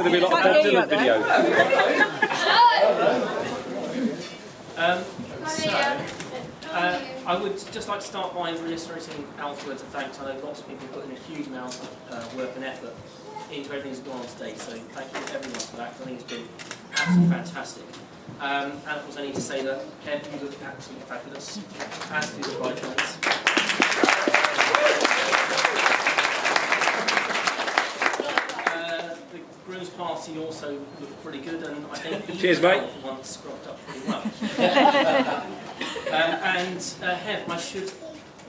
going to be a lot of Bob Dylan videos. I would just like to start by reiterating Al's words of thanks. I know lots of people put in a huge amount of work and effort into everything that's gone on today, so thank you to everyone for that. I think it's been absolutely fantastic. And of course I need to say that Kev, you look absolutely fabulous, as do the bridesmaids. The groom's party also looked pretty good, and I think cheers, mate. One scrubbed up pretty well. And Hev, I should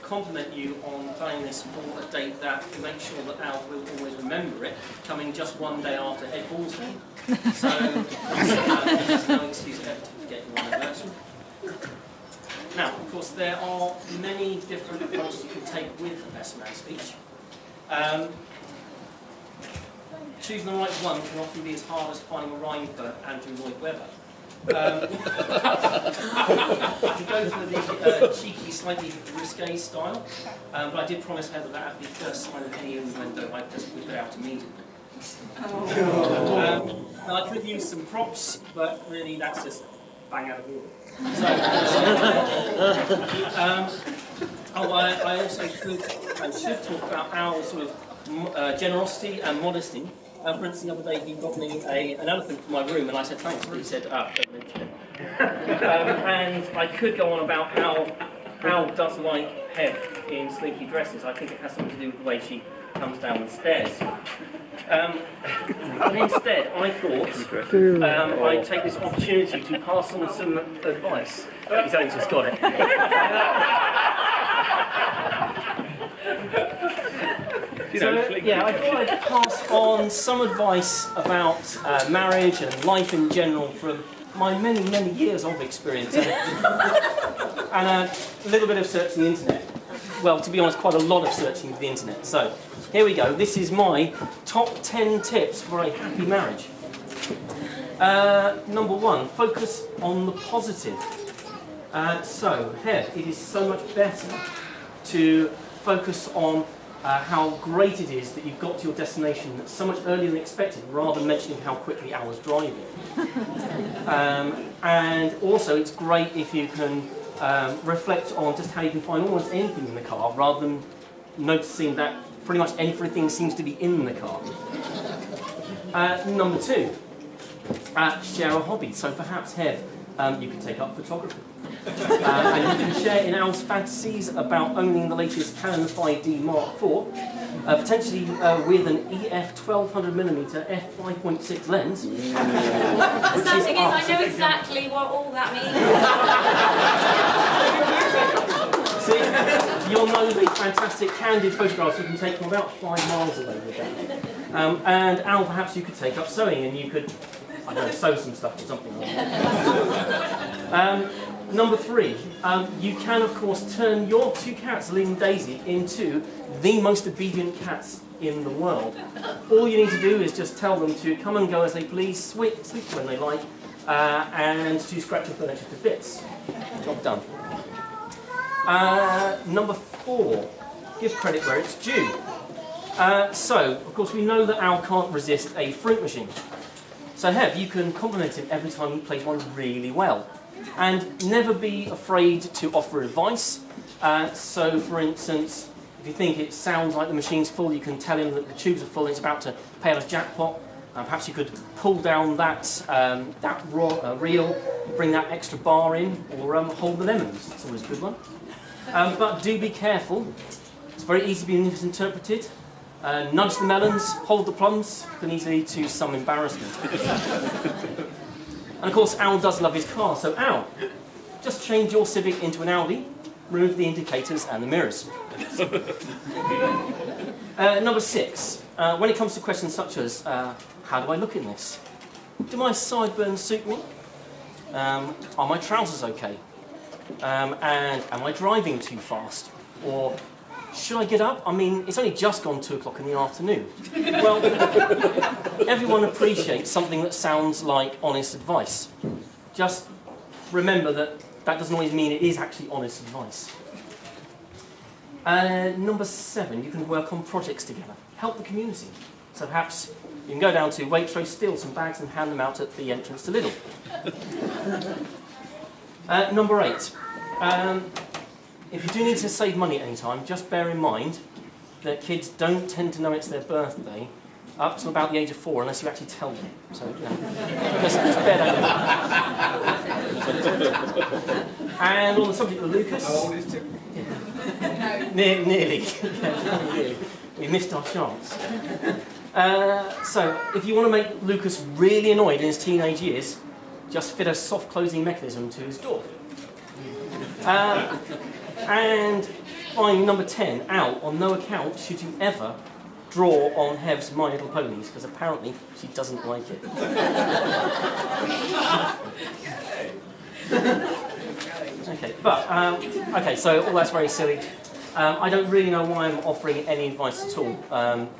compliment you on planning this for a date that will make sure that Al will always remember it, coming just one day after Ed Ball's Day. So there's no excuse ever to forget your anniversary. Now, of course, there are many different approaches you can take with the Best Man speech. Choosing the right one can often be as hard as finding a rhyme for Andrew Lloyd Webber. You can go for the cheeky, slightly risque style, but I did promise Heather that at the first sign of any innuendo, I'd just whip it out immediately. Now I could use some props, but really that's just bang out of order. So, I also could and should talk about Al's sort of generosity and modesty. For instance, the other day he got me an elephant for my room, and I said thanks, but he said, don't mention it. And I could go on about how Al does like Hev in slinky dresses. I think it has something to do with the way she comes down the stairs. But instead, I thought I'd take this opportunity to pass on some advice. He's only just got it. So, yeah, I thought I'd pass on some advice about marriage and life in general from my many, many years of experience and a little bit of searching the internet. Well, to be honest, quite a lot of searching the internet. So, here we go. This is my top 10 tips for a happy marriage. Number 1, focus on the positive. So, Hev, it is so much better to focus on how great it is that you've got to your destination so much earlier than expected, rather than mentioning how quickly Al was driving. And also, it's great if you can reflect on just how you can find almost anything in the car, rather than noticing that pretty much everything seems to be in the car. Number 2, share a hobby. So perhaps, Hev, you could take up photography. And you can share in Al's fantasies about owning the latest Canon 5D Mark IV, potentially with an EF 1200mm f5.6 lens. The sad thing is, I know exactly what all that means. See, you'll know the fantastic candid photographs you can take from about 5 miles away with that. And Al, perhaps you could take up sewing and you could, I don't know, sew some stuff or something like that. Number 3, you can of course turn your 2 cats, Ling and Daisy, into the most obedient cats in the world. All you need to do is just tell them to come and go as they please, sleep when they like, and to scratch your furniture to bits. Job done. Number 4, give credit where it's due. So, of course, we know that Al can't resist a fruit machine. So, Hev, you can compliment him every time he plays one really well. And never be afraid to offer advice. So, for instance, if you think it sounds like the machine's full, you can tell him that the tubes are full and it's about to pay out a jackpot. Perhaps you could pull down that reel, bring that extra bar in, or hold the lemons. That's always a good one. But do be careful. It's very easy to be misinterpreted. Nudge the melons, hold the plums, can easily lead to some embarrassment. And of course, Al does love his car, so Al, just change your Civic into an Audi, remove the indicators and the mirrors. Number 6, when it comes to questions such as, how do I look in this? Do my sideburns suit me? Are my trousers okay? And am I driving too fast? Or should I get up? I mean, it's only just gone 2 o'clock in the afternoon. Well, everyone appreciates something that sounds like honest advice. Just remember that that doesn't always mean it is actually honest advice. Number 7, you can work on projects together. Help the community. So perhaps you can go down to Waitrose, steal some bags and hand them out at the entrance to Lidl. Number 8. If you do need to save money at any time, just bear in mind that kids don't tend to know it's their birthday up to about the age of 4 unless you actually tell them. So, just bear that in mind. And on the subject of Lucas... How old is Tim? Nearly. Yeah, nearly. We missed our chance. So, if you want to make Lucas really annoyed in his teenage years, just fit a soft closing mechanism to his door. And finally, number 10, out. On no account should you ever draw on Hev's My Little Ponies, because apparently she doesn't like it. Okay, so all that's very silly. I don't really know why I'm offering any advice at all.